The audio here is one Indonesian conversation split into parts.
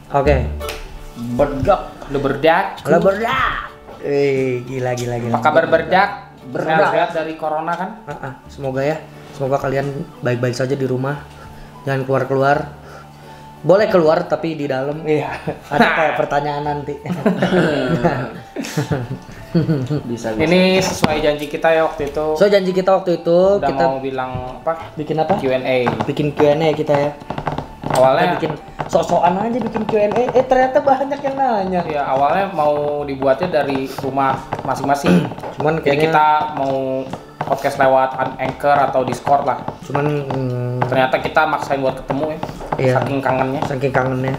Oke. Berdak. Lu berdak. Halo berdak. Gila. Apa kabar berdak? Sehat dari corona kan? Semoga ya. Semoga kalian baik-baik saja di rumah. Jangan keluar-keluar. Boleh keluar tapi di dalam. Iya. Ada kayak pertanyaan nanti. Bisa. Ini sesuai janji kita ya waktu itu. So janji kita waktu itu Udah kita mau bilang apa? bikin apa? Q&A. Bikin Q&A kita ya. Awalnya Kita bikin sok-sokan aja bikin Q&A. Ternyata banyak yang nanya. ya awalnya mau dibuatnya dari rumah masing-masing. Cuman Jadi kayaknya kita mau podcast lewat Anchor atau Discord lah. cuman Ternyata kita maksain buat ketemu ya. Iya. Saking kangennya. saking kangennya.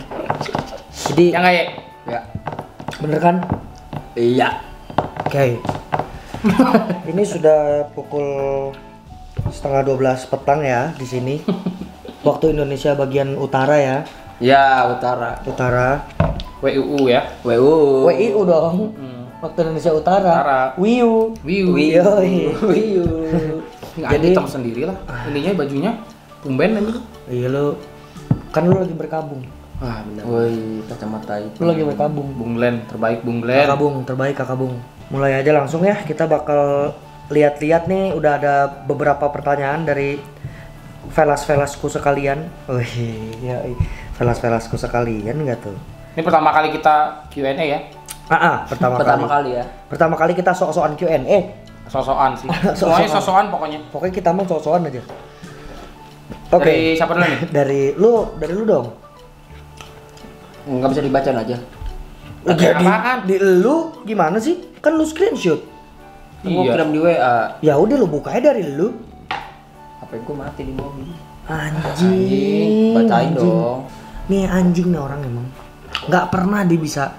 Jadi Ya nggak ya? Ya. bener kan? Iya. Oke. Ini sudah pukul 11:30 petang ya di sini. Waktu Indonesia bagian utara ya. Ya, utara. Utara. WUU ya. WU. WIU dong. Waktu Indonesia utara. Utara. WIU. WIU. Yoi. Nggak Jadi- hitam sendiri lah. Ininya bajunya tumben aja. Iya lu. Kan lu lagi berkabung. Wah benar. Woi, kacamata itu. Lu lagi berkabung. Bung Glenn terbaik Bung Glenn. Kakak Bung, terbaik Kakak Bung. Mulai aja langsung ya, kita bakal lihat-lihat nih, udah ada beberapa pertanyaan dari velas-velasku sekalian. Wih, ya, velas-velasku sekalian enggak tuh? Ini pertama kali kita Q&A ya. Pertama kali. kali ya. Pertama kali kita sok-sokan Q&A. Sosokan sih. Semuanya sosokan pokoknya. Pokoknya kita mau sok-sokan aja. Oke. Dari siapa dulu nih? Dari lu dong. Enggak bisa dibaca aja. Apaan? Di lu gimana sih? Kan lu screenshot. Gua Iya. kirim di WA. Ya udah lu buka aja dari lu. HP gua mati di mobil. Anjing. Bacain anjing. dong. Nih anjing nih orang emang. Nggak pernah dia bisa.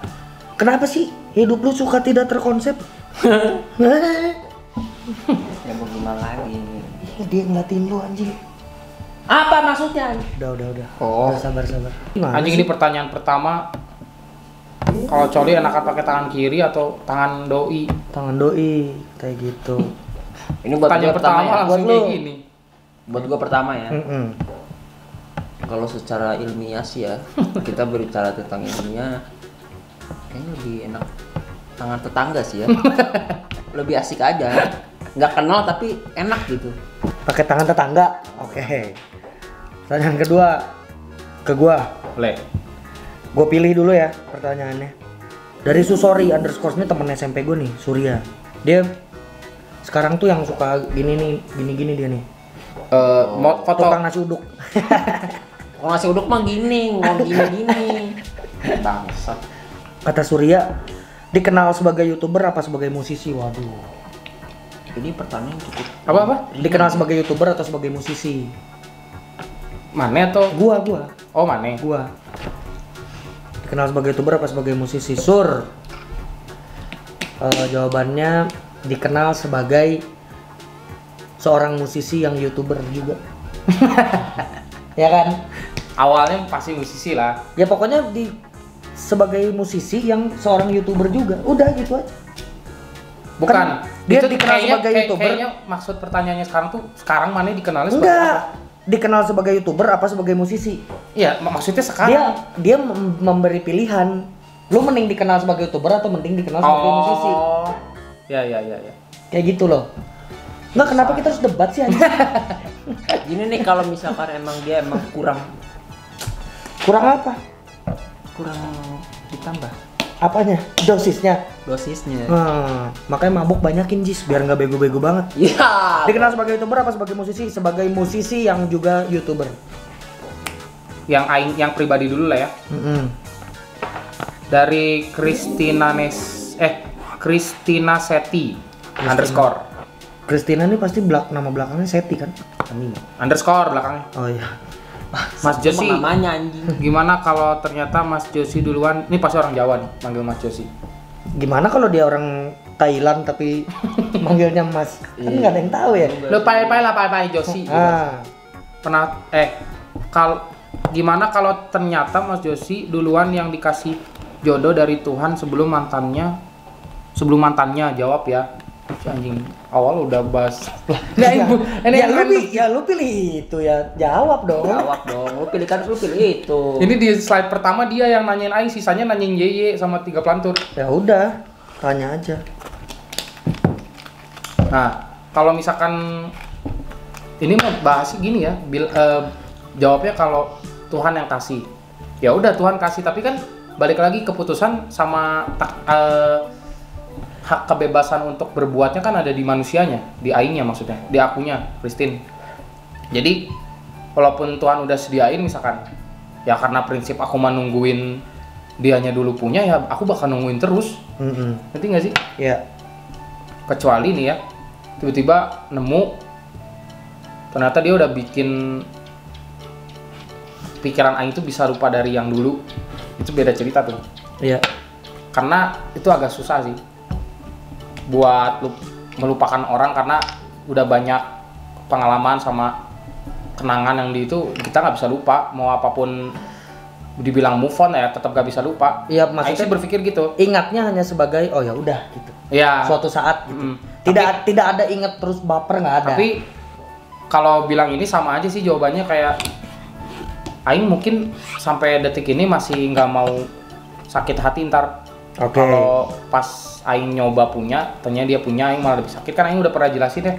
Kenapa sih hidup lu suka tidak terkonsep? Ya mau gimana lagi? Dia ngeliatin lu anjing. Apa maksudnya? Udah. Oh. Udah, sabar. Gimana Anjing sih? ini pertanyaan pertama. Kalau coli enakan pakai tangan kiri atau tangan doi? Tangan doi kayak gitu. Ini buat Pertanyaan gua pertama pertama ya. langsung Buat kayak lu. gini. Buat gua pertama ya. Kalau secara ilmiah sih ya, kita berbicara tentang ilmiah, kayaknya lebih enak tangan tetangga sih ya. Lebih asik aja. Nggak kenal tapi enak gitu. Pakai tangan tetangga. Oke. Pertanyaan kedua ke gua. Boleh. Gue pilih dulu ya pertanyaannya. Dari Susori underscore ini temen SMP gue nih, Surya. Dia sekarang tuh yang suka gini dia nih. Mau foto. Tukang nasi uduk. Kalau ngasih uduk mah gini, ngomong gini. Bangsat. Kata Surya, dikenal sebagai YouTuber apa sebagai musisi? Waduh. Ini pertanyaan cukup. Apa? Dikenal sebagai YouTuber atau sebagai musisi? Mane atau? Gua. Oh Mane. Gua. Dikenal sebagai YouTuber apa sebagai musisi? Sur. Jawabannya dikenal sebagai seorang musisi yang YouTuber juga. Ya kan? Awalnya pasti musisi lah. Ya pokoknya sebagai musisi yang seorang YouTuber juga. Udah gitu aja. Bukan. Kan dia Itu dikenal sebagai YouTuber. Kayaknya maksud pertanyaannya sekarang Mane dikenalnya sebagai Enggak. apa? Dikenal sebagai YouTuber apa sebagai musisi? Iya, maksudnya sekarang. Dia memberi pilihan. Lu mending dikenal sebagai YouTuber atau mending dikenal sebagai musisi? Ya. Kayak gitu loh. Nggak, kenapa kita harus debat sih anjing? Gini nih, kalau misalkan emang dia kurang Kurang apa? ditambah Apanya? Dosisnya. dosisnya. Makanya mabuk banyakin Jis biar nggak bego-bego banget. Iya. Dikenal sebagai YouTuber apa sebagai musisi? Sebagai musisi yang juga YouTuber. Yang pribadi dulu lah ya. Dari Christina Seti underscore. Christina ini pasti nama belakangnya Seti kan? Underscore belakangnya. Oh iya. Mas Josi, Namanya anjing. gimana kalau ternyata Mas Josi duluan? Ini pasti orang Jawa nih, manggil Mas Josi. Gimana kalau dia orang Thailand tapi manggilnya Mas? Kan nggak ada yang tahu ya. Lo pai Josi. Pernah gimana kalau ternyata Mas Josi duluan yang dikasih jodoh dari Tuhan sebelum mantannya jawab ya. Anjing awal udah bahas. Ya, lu pilih itu ya. Jawab dong. Jawab dong. Lu pilih itu. Ini di slide pertama dia yang nanyain Aing, sisanya nanyain YY sama 3 pelantur. Ya udah, tanya aja. Nah, kalau misalkan ini mah bahas gini ya, jawabnya kalau Tuhan yang kasih. Ya udah Tuhan kasih, tapi kan balik lagi keputusan sama hak kebebasan untuk berbuatnya kan ada di manusianya, di Aingnya maksudnya, di akunya, Christine. Jadi walaupun Tuhan udah sediain misalkan, ya karena prinsip aku menungguin dianya dulu punya, ya aku bakal nungguin terus. Ngerti nggak sih? Iya. Kecuali nih ya, tiba-tiba nemu, ternyata dia udah bikin pikiran Aing itu bisa rupa dari yang dulu, itu beda cerita tuh. Iya. Karena itu agak susah sih buat melupakan orang, karena udah banyak pengalaman sama kenangan yang di itu kita nggak bisa lupa. Mau apapun dibilang move on ya tetap nggak bisa lupa. Iya, Aing maksudnya sih berpikir gitu. Ingatnya hanya sebagai oh ya udah gitu. Ya. Suatu saat gitu. Tidak ada ingat terus baper, nggak ada. Tapi kalau bilang ini sama aja sih jawabannya kayak Aing mungkin sampai detik ini masih nggak mau sakit hati ntar. Kalau pas Aing nyoba punya, ternyata dia punya, Aing malah lebih sakit. Kan Aing udah pernah jelasin ya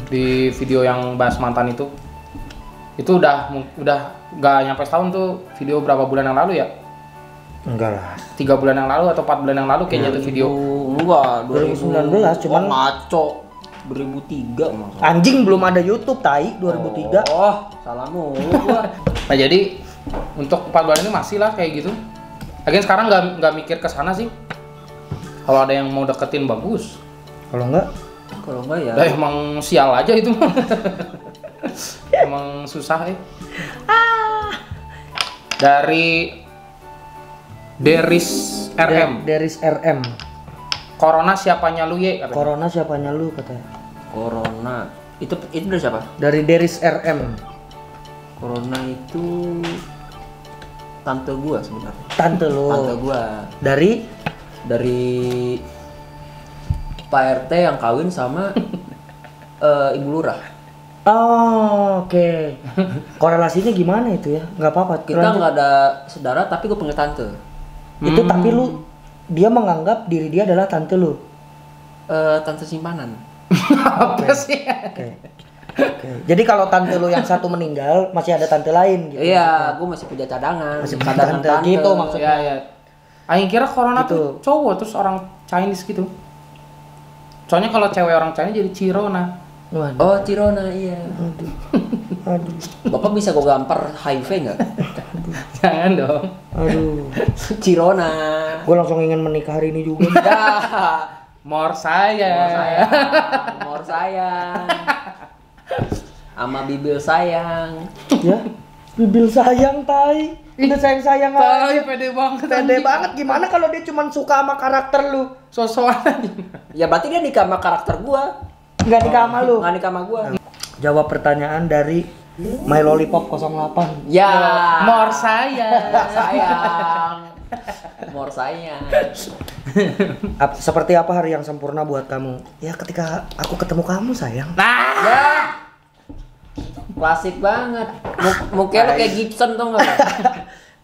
di video yang bahas mantan itu. Itu udah nggak nyampe setahun tuh, video berapa bulan yang lalu ya? Enggak lah. 3 bulan yang lalu atau 4 bulan yang lalu kayaknya tuh video. Enggak, 2019 cuman ngaco. 2003 maksudnya. Anjing belum ada YouTube tai 2003. Oh, salah mulu gua. Nah jadi untuk 4 bulan ini masih lah kayak gitu. Lagian sekarang nggak mikir ke sana sih. Kalau ada yang mau deketin bagus. Kalau enggak ya. Lah emang sial aja itu. Emang susah Dari Deris RM. Deris RM. Corona siapanya lu ye? Corona siapanya lu katanya. Corona. Itu dari siapa? Dari Deris RM. Corona itu tante gua sebenarnya. Tante lu. Tante gua. Dari Pak RT yang kawin sama Ibu Lurah. Oh, oke. Korelasinya gimana itu ya? Nggak apa-apa. Kita nggak ada saudara tapi gue punya tante. Itu tapi dia menganggap diri dia adalah tante lu. Tante simpanan. Apa sih? Oke. Jadi kalau tante lu yang satu meninggal, masih ada tante lain gitu. Iya, gue masih punya cadangan. Masih punya tante gitu maksudnya. Ya. Aing kira Corona gitu. tuh cowok terus orang Chinese gitu. Soalnya kalau cewek orang Chinese jadi Cirona. Waduh. Oh, Cirona iya. Aduh. Bapak bisa gue gampar HIV nggak? Jangan dong. Aduh. Cirona. Gue langsung ingin menikah hari ini juga. Mor sayang. Mor sayang. Sama bibil sayang. Ya. Bibil sayang tai. Udah sayang aja. Pede banget. Pede banget. Gimana kalau dia cuma suka sama karakter lu? Sosokan aja. Ya berarti dia nikah sama karakter gua. Nggak nikah sama lu. Nggak nikah sama gua. Jawab pertanyaan dari My Lollipop 08. Ya. Mor sayang. Sayang. Mor sayang. Seperti apa hari yang sempurna buat kamu? Ya ketika aku ketemu kamu sayang. Nah. Ya. Klasik banget. Mungkin lo kayak Gibson tuh nggak?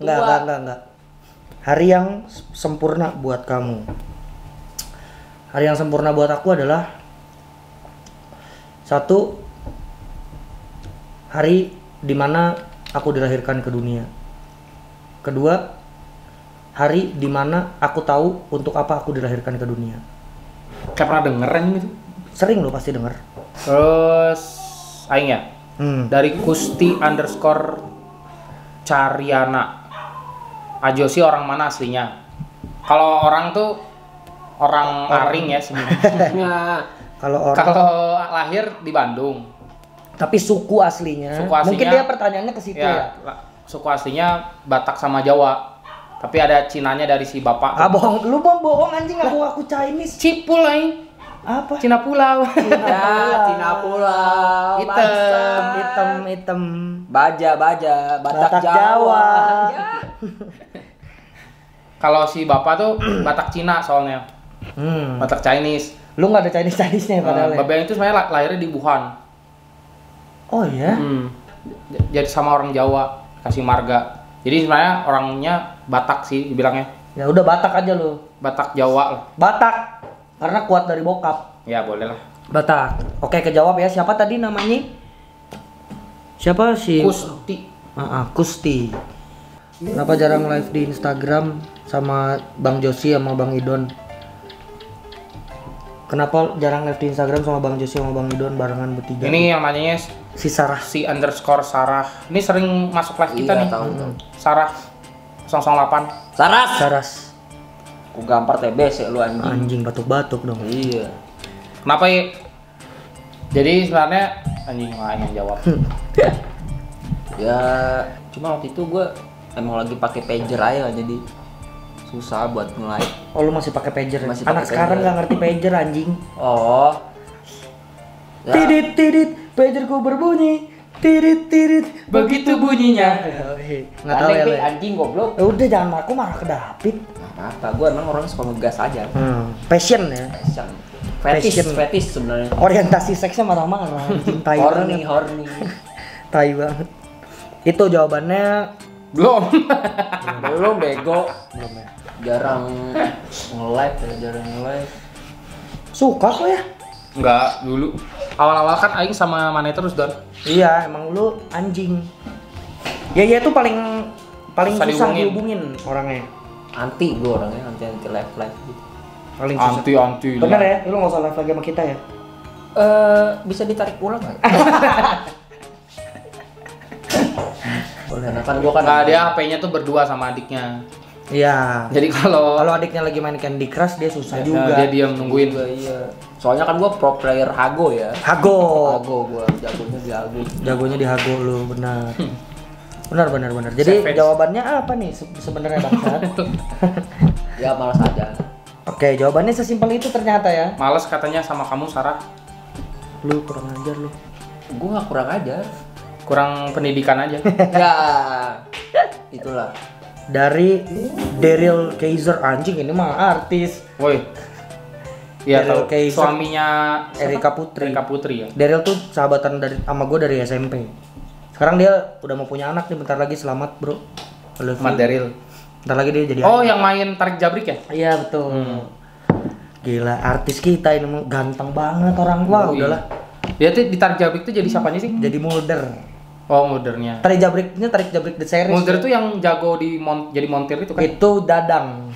Enggak. Hari yang sempurna buat kamu. Hari yang sempurna buat aku adalah satu, hari dimana aku dilahirkan ke dunia. Kedua, hari dimana aku tahu untuk apa aku dilahirkan ke dunia. Kayak pernah dengerin gitu. Sering lo pasti denger. Terus Aing ya. Dari Kusti_Cariana. Ajo sih orang mana aslinya? Kalau orang tuh orang Aring ya sebenarnya. Kalau lahir di Bandung. Tapi suku aslinya. Mungkin dia pertanyaannya ke situ ya. Suku aslinya Batak sama Jawa. Tapi ada Cinanya dari si bapak. Ah bohong, lu bohong anjing, aku Chinese. Cipul aing. Apa? Cina Pulau. Ya, Cina Pulau. Hitam. Baja, Batak Jawa. Ya. Kalau si bapak tuh Batak Cina soalnya. Batak Chinese. Lu nggak ada Chinese-nya padahal. Babe Aing itu sebenarnya lahirnya di Wuhan. Oh iya. Jadi sama orang Jawa, kasih marga. Jadi sebenarnya orangnya Batak sih dibilangnya. Ya udah Batak aja lu. Batak Jawa lah. Batak. Karena kuat dari bokap. Ya boleh lah. Batak. Oke, kejawab ya. Siapa tadi namanya? Siapa sih? Kusti. Kusti. Kenapa jarang live di Instagram sama Bang Josi sama Bang Idon? Kenapa jarang live di Instagram sama Bang Josi sama Bang Idon barengan bertiga? Ini yang namanya si Sarah. Si underscore Sarah. Ini sering masuk live kita nih. Tahu. Sarah 008. Saras. Ku gampar TBC lu anjing. Anjing batuk-batuk dong. Iya. Kenapa ya? Jadi sebenarnya anjing lain yang jawab. Ya, cuma waktu itu gue emang lagi pakai pager aja jadi susah buat mulai. Oh, lu masih pakai pager? Masih Anak pakai sekarang pager. nggak ngerti pager anjing. Oh. Ya. Tidit, pagerku berbunyi. Tidit, Begitu bunyinya. Nggak tahu ya, Aneh, Le. anjing goblok. Ya udah jangan aku marah ke David. Apa? Gue emang orang suka ngegas aja. Passion ya. Passion. Fetish, Passion. fetish sebenarnya. Orientasi seksnya marah-marah. Anjing tai banget. Horny. Tai banget. Itu jawabannya Belum. Belum bego. belum ya. Jarang nge-live ya, jarang nge-live. Suka kok ya? Enggak, dulu. Awal-awal kan aing sama Mane terus, Don. Iya, emang lu anjing. Ya itu paling Susah susah dihubungin. dihubungin orangnya. Anti gue orangnya, anti live gitu. Paling susah. Anti. Bener ya? Lu nggak usah live lagi sama kita ya? Bisa ditarik ulang nggak? Boleh. Karena kan gue kan Nah, dia HP-nya tuh berdua sama adiknya. Iya. Jadi kalau Kalau adiknya lagi main Candy Crush dia susah juga. dia diam nungguin. Iya. Soalnya kan gue pro player Hago ya. Hago. Hago gue jagonya di Hago. Jagonya di Hago lu, benar. Benar. Jadi Savage. jawabannya apa nih sebenarnya Bangsat? Ya malas aja. Oke, jawabannya sesimpel itu ternyata ya. Males katanya sama kamu, Sarah. Lu kurang ajar lu. Gue nggak kurang aja. Kurang pendidikan aja. Ya itulah. Dari Daryl Kaiser, anjing ini mah artis. Woi. Iya, Daryl tahu. Kaiser. Suaminya Erika Putri. Erika Putri ya. Daryl tuh sahabatan sama gue dari SMP. Sekarang dia udah mau punya anak nih, bentar lagi. Selamat bro. Mat Daryl. Bentar lagi dia jadi Oh, ayah. yang main tarik jabrik ya? Iya betul. Gila, artis kita ini ganteng banget orang. Wah, Oh, iya. udahlah. Dia tuh di tarik jabrik tuh jadi siapanya sih? Jadi Mulder. Oh, Muldernya. Tarik jabrik the series. Mulder tuh yang jago jadi montir itu kan? Itu Dadang.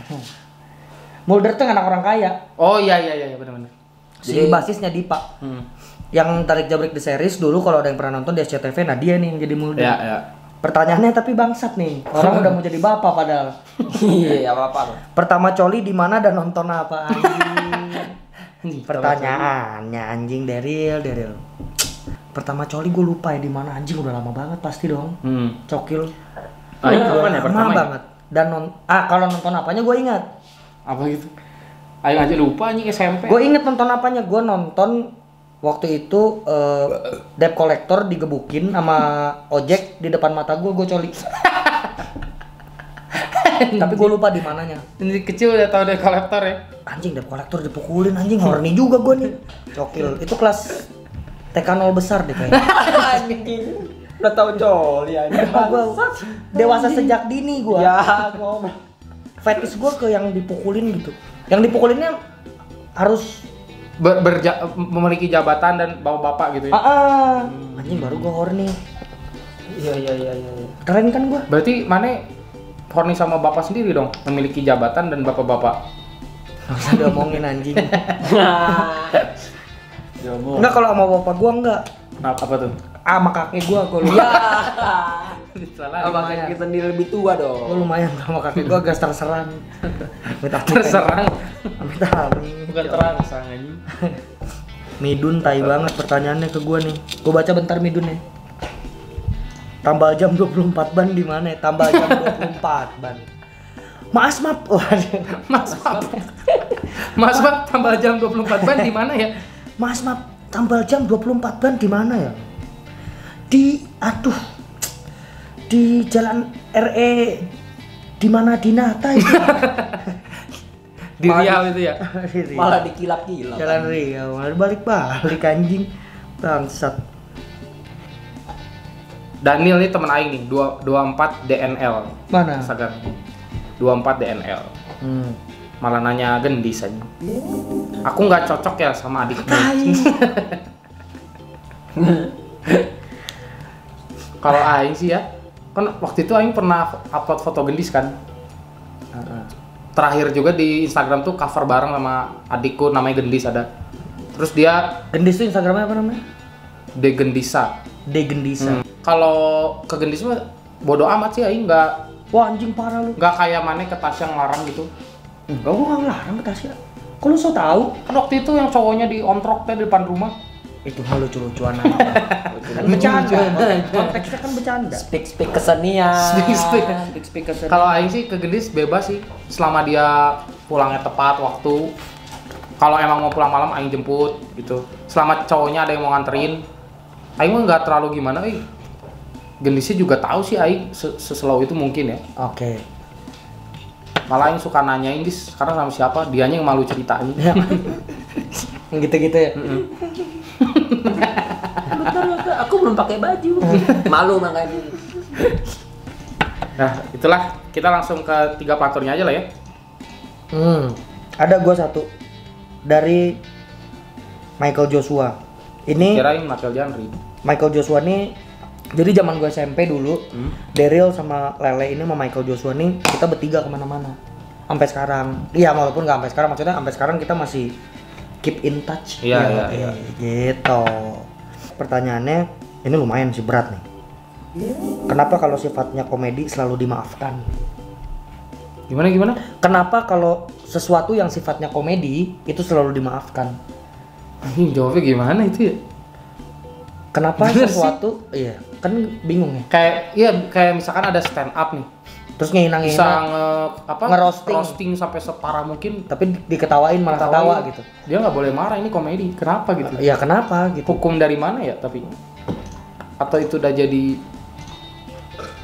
Mulder tuh anak orang kaya. Oh iya benar-benar. Si Jadi- basisnya Dipa. Yang tarik jabrik the series dulu kalau ada yang pernah nonton di SCTV, nah dia nih yang jadi Mulder. Ya. Pertanyaannya tapi bangsat nih. Orang udah mau jadi bapak padahal. Iya apa-apa. Pertama coli di mana dan nonton apa anjing? Pertanyaannya anjing Daryl. Pertama coli gue lupa ya di mana anjing, udah lama banget pasti dong. Cokil. Ini kapan ya Lama pertama ya? banget. Dan kalau nonton apanya gue ingat. Apa gitu? Ayo aja lupa anjing SMP. Gue inget nonton apanya. Gue nonton waktu itu debt collector digebukin sama ojek di depan mata gue coli. Tapi gue lupa di mananya. Ini kecil udah tahu deh kolektor ya. Anjing debt collector dipukulin anjing, horny juga gue nih. Cokil. Itu kelas TK 0 besar deh kayaknya. Anjing. Udah tahu coli anjing. Gua dewasa sejak dini gue. Ya ngomong. Fetish gue ke yang dipukulin gitu. Yang dipukulinnya harus Memiliki jabatan dan bawa bapak gitu ya. Anjing baru gue horny. Iya. Keren kan gue? Berarti mana horny sama bapak sendiri dong, memiliki jabatan dan bapak-bapak. Gak usah diomongin anjing. Enggak, kalau sama bapak gue enggak. Nah, apa tuh? Sama kakek gue lumayan. Ya. Salah. Sama kayak kita sendiri lebih tua Gue dong. lumayan sama kakek gue agak terserang. Terserang. Amit-amit. Bukan terangsang anjing. Midun tai banget pertanyaannya ke gue nih. Gue baca bentar Midun ya. Tambal jam 24 ban di mana ya? Tambal jam 24 ban. Mas map. Waduh. Mas Bab tambah jam 24 ban di mana ya? Mas map tambal jam 24 ban di mana ya? Di Jalan RE di mana Dinata itu. Di Riau itu ya. Malah dikilap-kilap. Jalan Riau, malah balik anjing. Bangsat. Daniel nih temen aing nih, 24 DNL. Mana? Instagram. 24 DNL. Malah nanya gendis aja. Aku nggak cocok ya sama adikmu. Kalau aing sih ya, kan waktu itu aing pernah upload foto gendis kan. Terakhir juga di Instagram tuh cover bareng sama adikku namanya Gendis ada. Terus dia Gendis tuh Instagramnya apa namanya? Degendisa. Degendisa. Kalau ke Gendis mah bodo amat sih aing nggak. Wah anjing parah lu. Nggak kayak mana ke Tasya ngelarang gitu. Enggak, gua nggak ngelarang ke Tasya. Kok lu so tau? Kan waktu itu yang cowoknya diontrok teh di depan rumah. Itu mah lucu-lucuan aja. Kan bercanda. Konteksnya kan bercanda. Speak kesenian. Speak kesenian. Kalau aing sih ke Gendis bebas sih, selama dia pulangnya tepat waktu. Kalau emang mau pulang malam aing jemput gitu. Selama cowoknya ada yang mau nganterin, aing mah nggak terlalu gimana. Gendisnya juga tahu sih aing seslow itu mungkin ya. Oke. Malah aing suka nanyain dis sekarang sama siapa, dianya yang malu ceritain. Gitu-gitu ya. Aku belum pakai baju. Malu makanya. Nah, itulah kita langsung ke 3 pelaturnya aja lah ya. Ada gua satu dari Michael Joshua. Ini Kirain Michael Janri. Michael Joshua nih, jadi zaman gua SMP dulu, Daryl sama Lele ini sama Michael Joshua nih kita bertiga kemana-mana. Sampai sekarang. Iya, walaupun nggak sampai sekarang, maksudnya sampai sekarang kita masih keep in touch. Iya. Gitu. Pertanyaannya ini lumayan sih berat nih. Kenapa kalau sifatnya komedi selalu dimaafkan? Gimana? Kenapa kalau sesuatu yang sifatnya komedi itu selalu dimaafkan? Jawabnya gimana itu ya? Kenapa Bener sesuatu? Iya, kan bingung ya. Kayak misalkan ada stand up nih. Terus ngehina-ngehina. Bisa ngerosting. roasting sampai separah mungkin. Tapi diketawain malah ketawa gitu. Dia nggak boleh marah, ini komedi. Kenapa gitu? Iya, kenapa gitu? Hukum dari mana ya tapi? Atau itu udah jadi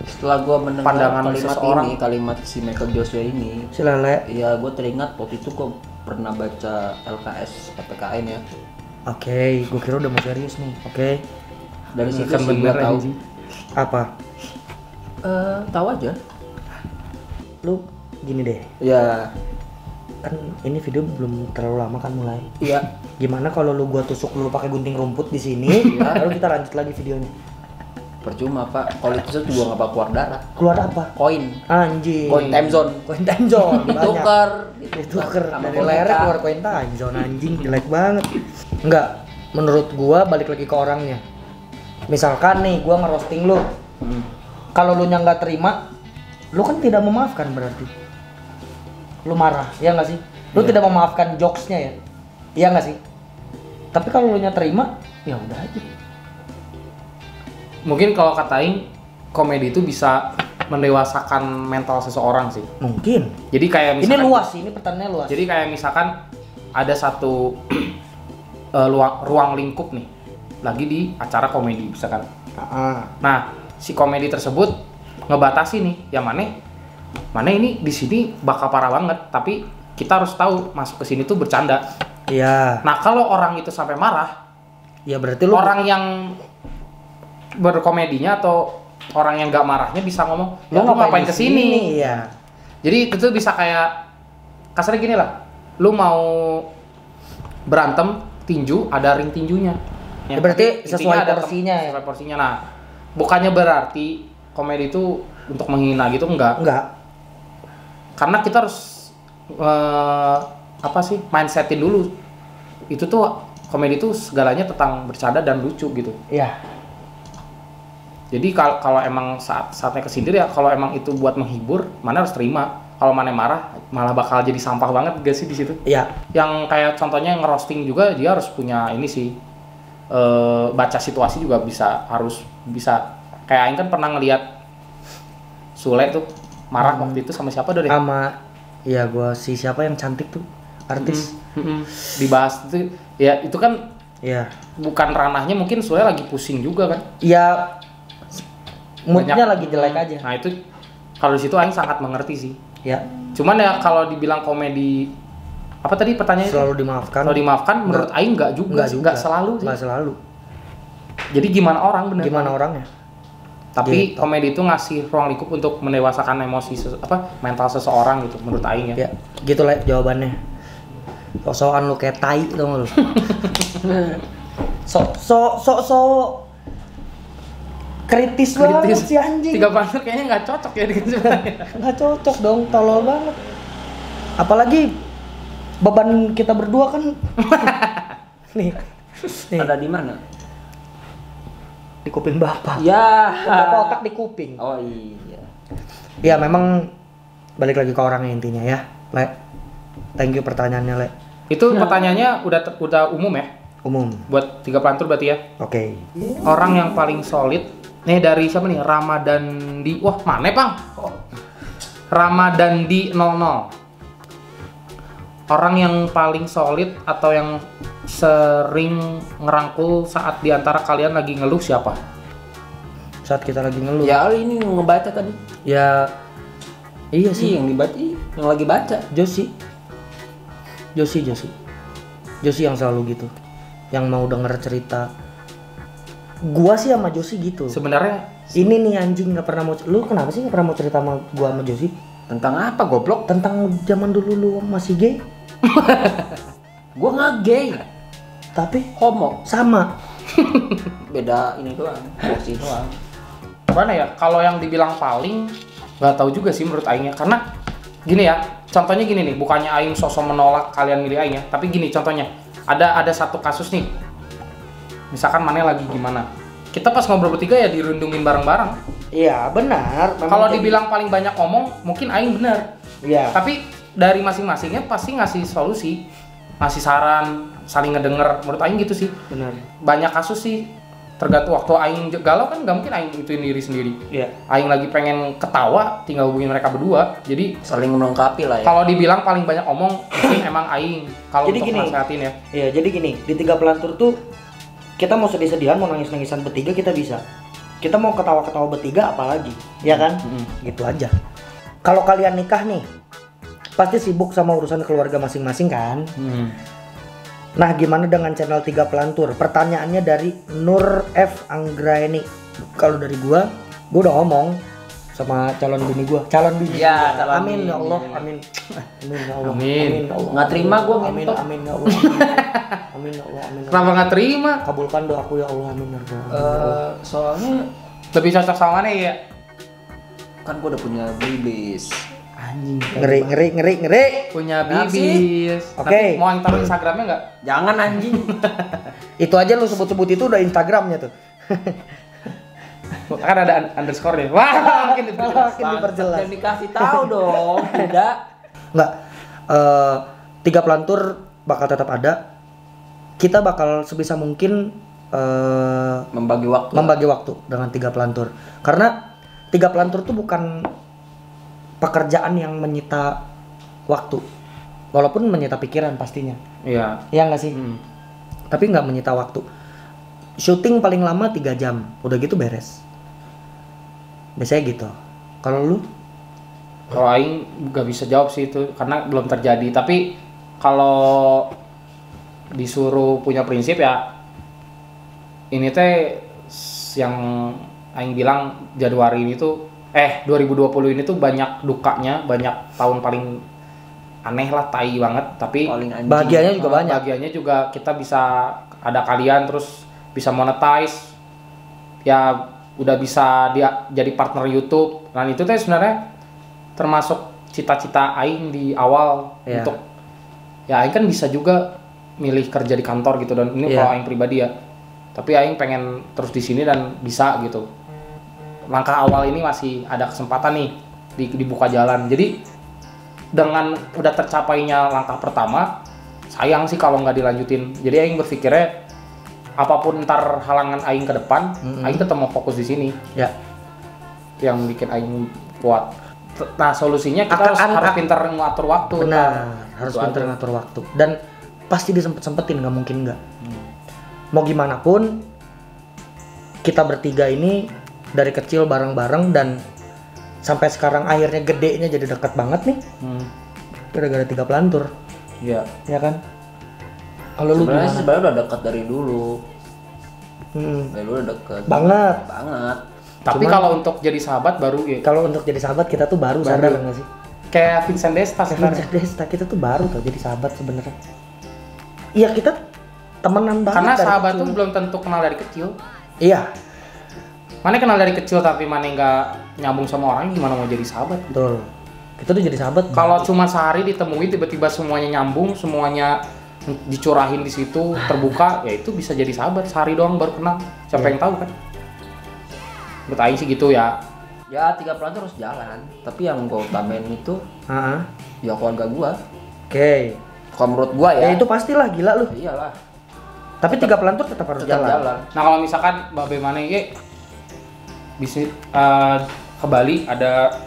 Setelah gua mendengar pandangan kalimat seseorang. ini, kalimat si Michael Joshua ini, Si Lele. ya gua teringat waktu itu gua pernah baca LKS PPKN ya. Oke, gue kira udah mau serius nih. Oke. Dari situ Kan sih bener gua tahu. anjing. Apa? Tahu aja. Lu gini deh. Ya, Kan ini video belum terlalu lama kan mulai. iya. Gimana kalau lu gua tusuk dulu pakai gunting rumput di sini, lalu kita lanjut lagi videonya. Percuma Pak, kalau itu juga nggak bakal keluar darah. Keluar apa? Koin, Anjing. koin time zone, Koin time zone banyak. ditukar Dari boneka. lerek keluar koin time zone, anjing jelek banget. Enggak, menurut gua balik lagi ke orangnya. Misalkan nih gua ngerosting lu. Kalau lu nya nggak terima, lu kan tidak memaafkan berarti. Lu marah, ya nggak sih? Lu tidak memaafkan jokesnya ya? Iya nggak sih? Tapi kalau lu nya terima, ya udah aja. Mungkin kalau katain komedi itu bisa mendewasakan mental seseorang sih. Mungkin. Jadi kayak Ini misalkan luas sih, ini pertanyaannya luas. Jadi kayak misalkan ada satu ruang lingkup nih lagi di acara komedi misalkan. Nah, si komedi tersebut ngebatasi nih, yang mana ini di sini bakal parah banget, tapi kita harus tahu masuk ke sini tuh bercanda. Iya. Nah, kalau orang itu sampai marah, Ya berarti lu orang yang berkomedinya atau orang yang nggak marahnya bisa ngomong, lu ngapain di kesini? Iya. Jadi itu bisa kayak kasarnya gini lah, lu mau berantem tinju, ada ring tinjunya. Ya, berarti Intinya sesuai ada porsinya ya? Sesuai porsinya. Nah, bukannya berarti komedi itu untuk menghina gitu, enggak. Karena kita harus mindsetin dulu. Itu tuh komedi itu segalanya tentang bercanda dan lucu gitu. Iya. Jadi kalau emang saatnya kesindir ya, kalau emang itu buat menghibur, mana harus terima. Kalau mana marah, malah bakal jadi sampah banget gak sih di situ? Iya. Yang kayak contohnya ngerosting juga, dia harus punya ini sih, baca situasi juga harus bisa. Kayak Aing kan pernah ngeliat Sule tuh marah waktu itu sama siapa deh? Sama ya gua siapa yang cantik tuh artis. Dibahas itu, ya itu kan Iya. bukan ranahnya, mungkin Sule lagi pusing juga kan? Ya moodnya Banyak- lagi jelek aja. Nah itu kalau di situ Aing sangat mengerti sih. Ya. Cuman ya kalau dibilang komedi Apa tadi pertanyaannya? Selalu dimaafkan. Selalu dimaafkan. Menurut Aing nggak juga. Nggak selalu sih. Nggak selalu. Jadi gimana orang bener? Gimana orangnya? Tapi komedi itu ngasih ruang lingkup untuk mendewasakan emosi mental seseorang gitu menurut Aing ya. Ya, gitu lah jawabannya. Sok-sokan lu kayak tai tau gak lu? Sok kritis banget si anjing. 3 Pelantur kayaknya nggak cocok ya dengan sebenarnya. Nggak cocok dong, tolol banget. Apalagi beban kita berdua kan. nih. Ada di mana? Di kuping bapak. Ya. Bapak otak di kuping. Oh iya. Ya memang balik lagi ke orangnya intinya ya, Le. Thank you pertanyaannya, Le. Itu pertanyaannya udah umum ya? Umum. Buat 3 Pelantur berarti ya? Oke. Orang yang paling solid nih dari siapa nih? Ramadandi. Wah, mana, Bang? Ramadandi 00. Orang yang paling solid atau yang sering ngerangkul saat diantara kalian lagi ngeluh siapa? Saat kita lagi ngeluh. Ya ini ngebaca tadi. Ya iya sih. Yang dibaca, yang lagi baca. Josi yang selalu gitu, yang mau denger cerita. Gua sih sama Josi gitu. Sebenarnya ini nih anjing nggak pernah mau. Lu kenapa sih nggak pernah mau cerita sama gua sama Josi? Tentang apa goblok? Tentang zaman dulu lu masih gay. Gua nggak gay, tapi homo. sama. Beda ini doang, porsi doang. mana ya? Kalau yang dibilang paling nggak tahu juga sih menurut Aingnya, karena gini ya. Contohnya gini nih, bukannya Aing sosok menolak kalian milih Aing ya, tapi gini contohnya. Ada satu kasus nih. Misalkan Mane lagi gimana? Kita pas ngobrol bertiga ya dirundungin bareng-bareng. Iya, benar. Kalau dibilang paling banyak ngomong, mungkin Aing benar. Iya. Tapi dari masing-masingnya pasti ngasih solusi, ngasih saran, saling ngedenger. Menurut Aing gitu sih. Benar. Banyak kasus sih. Tergantung waktu Aing galau kan nggak mungkin Aing ituin diri sendiri. Iya. Aing lagi pengen ketawa, tinggal hubungin mereka berdua. Jadi Saling melengkapi lah ya. kalau dibilang paling banyak omong, mungkin emang Aing. Kalau Jadi untuk gini. nasehatin ya. Iya, jadi gini, di 3 Pelantur tuh kita mau sedih-sedihan, mau nangis-nangisan bertiga kita bisa. Kita mau ketawa-ketawa bertiga apalagi, ya kan? Gitu aja. Kalau kalian nikah nih, pasti sibuk sama urusan keluarga masing-masing kan? Nah, gimana dengan channel 3 Pelantur? Pertanyaannya dari Nur F Anggraeni. Kalau dari gua udah ngomong sama calon bini gua. Calon bini. Ya, gua. calon Amin bini. ya Allah, amin. Amin ya Allah. Amin. ya Allah. Nggak terima gua Amin, ngentot. amin ya Allah. Amin ya Allah, amin. Kenapa nggak terima? Kabulkan doaku ya Allah, amin ya Allah. Soalnya Lebih cocok sama mana ya? kan gua udah punya bibis. Anjing. Ngeri. Punya Kenapa bibis. Oke. Tapi mau yang taruh Instagramnya nggak? Jangan anjing. Itu aja lu sebut-sebut itu udah Instagramnya tuh. Kan ada underscore nih. Wah, makin diperjelas. Makin diperjelas. Dan dikasih tahu dong. Tidak. Enggak. 3 Pelantur bakal tetap ada. Kita bakal sebisa mungkin Membagi waktu dengan 3 Pelantur. Karena 3 Pelantur tuh bukan pekerjaan yang menyita waktu. Walaupun menyita pikiran pastinya. Iya. Iya nggak sih? Tapi nggak menyita waktu. Syuting paling lama 3 jam. Udah gitu beres. Biasanya gitu. Kalau lu? Kalau Aing nggak bisa jawab sih itu karena belum terjadi. Tapi kalau disuruh punya prinsip ya, ini teh yang Aing bilang Januari ini tuh 2020 ini tuh banyak dukanya, banyak tahun paling aneh lah, tai banget. Tapi paling anjing. Bahagianya juga banyak. Bahagianya juga kita bisa ada kalian, terus bisa monetize. Ya udah bisa dia jadi partner YouTube. Dan itu tuh sebenarnya termasuk cita-cita Aing di awal untuk ya Aing kan bisa juga milih kerja di kantor gitu, dan ini kalau Aing pribadi ya. Tapi Aing pengen terus di sini dan bisa gitu. Langkah awal ini masih ada kesempatan nih dibuka jalan. Jadi dengan udah tercapainya langkah pertama, sayang sih kalau nggak dilanjutin. Jadi Aing berpikirnya apapun ntar halangan Aing ke depan, Aing tetap mau fokus di sini. Ya. Yang bikin Aing kuat. Nah solusinya kita harus pintar ngatur waktu. Benar, harus pintar ngatur waktu. Dan pasti disempet-sempetin, nggak mungkin nggak. Mau gimana pun, kita bertiga ini dari kecil bareng-bareng dan sampai sekarang akhirnya gedenya jadi dekat banget nih. Gara-gara 3 Pelantur. Iya. Ya kan? Kalau lu gimana? Sebenarnya udah dekat dari dulu. Dari dulu udah dekat. Banget. Tapi kalau untuk jadi sahabat baru ya. Kalau untuk jadi sahabat kita tuh baru sadar nggak sih? Kayak Vincent Desta sebenarnya. Vincent Desta kita tuh baru tuh jadi sahabat sebenarnya. Iya kita temenan banget. Karena sahabat kecil. tuh belum tentu kenal dari kecil. Iya. Mana kenal dari kecil tapi mana nggak nyambung sama orang, gimana mau jadi sahabat? Betul. Kita tuh jadi sahabat. Kalau cuma sehari ditemui tiba-tiba semuanya nyambung, semuanya dicurahin di situ terbuka, ya itu bisa jadi sahabat. Sehari doang baru kenal. Siapa yang tahu kan? Menurut Aing sih gitu ya. Ya 3 bulan tuh harus jalan. Tapi yang gue utamain itu ya keluarga gua. Oke. Kalau menurut gua ya. Ya itu pastilah gila lu. Iyalah. Tapi 3 bulan tuh tetap harus jalan. Nah kalau misalkan Babe Mane bisa ke Bali ada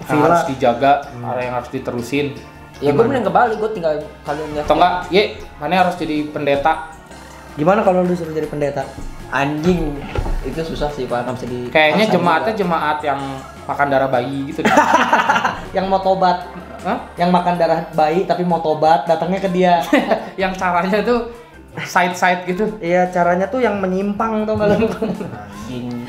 yang harus dijaga, ada yang harus diterusin. Ya gue mending ke Bali, gue tinggal kalian lihat. Atau enggak, Mane harus jadi pendeta. Gimana kalau lu suruh jadi pendeta? Anjing, itu susah sih Pak, nggak bisa di. Kayaknya jemaatnya jemaat yang makan darah bayi gitu. Yang mau tobat. Hah? Yang makan darah bayi tapi mau tobat, datangnya ke dia. Yang caranya tuh side gitu. Iya, caranya tuh yang menyimpang tuh kalau Anjing.